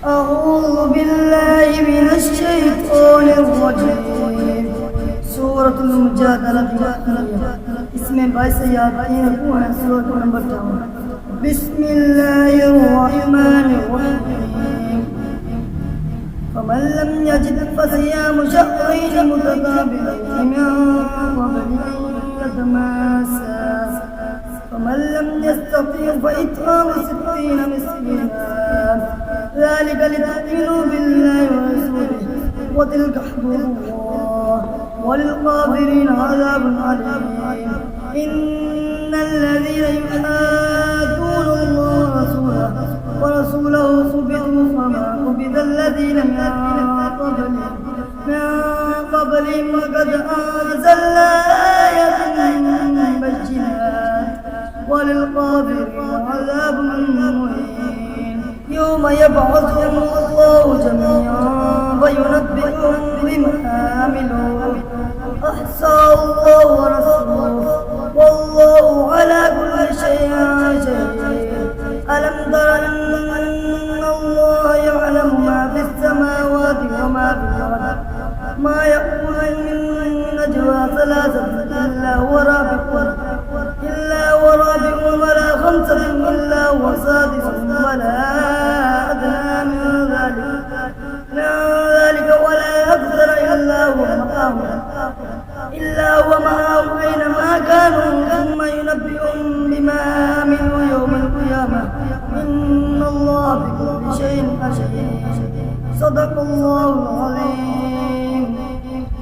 أعوذ بالله من الشيطان الرجيم سورة المجادلة مكية इसमें 22 आयतें हैं सूरत नंबर 58 बिस्मिल्लाहिर्रहमानिर्रहीम فمن لم يجد فصيام شهرين متتابعين من قبل أن يتماسا فمن لم يستطع فإطعام 60 مسكينا ذلك لتؤمنوا بالله ورسوله وتلك حدود الله وللكافرين عذاب عليم إن الذين يحادون الله ورسوله كبتوا كما كبت الذين من قبلهم وقد أنزلنا آيات بينات وللكافرين عذاب مهين يوم يبعثهم الله جميعا فينبئهم بما عملوا أحصاه الله ورسوله والله على كل شيء شهيد ألم تر أن الله يعلم ما في السماوات وما في الأرض ما يكون من نجوى ثلاثة إلا هو رابعهم ولا خمسة إلا هو سادسهم ولا أدنى من ذلك ولا أكثر إلا هو معهم أينما كانوا ثم ينبئهم بما عملوا يوم القيامة إن الله بكل شيء عليم صدق الله العظيم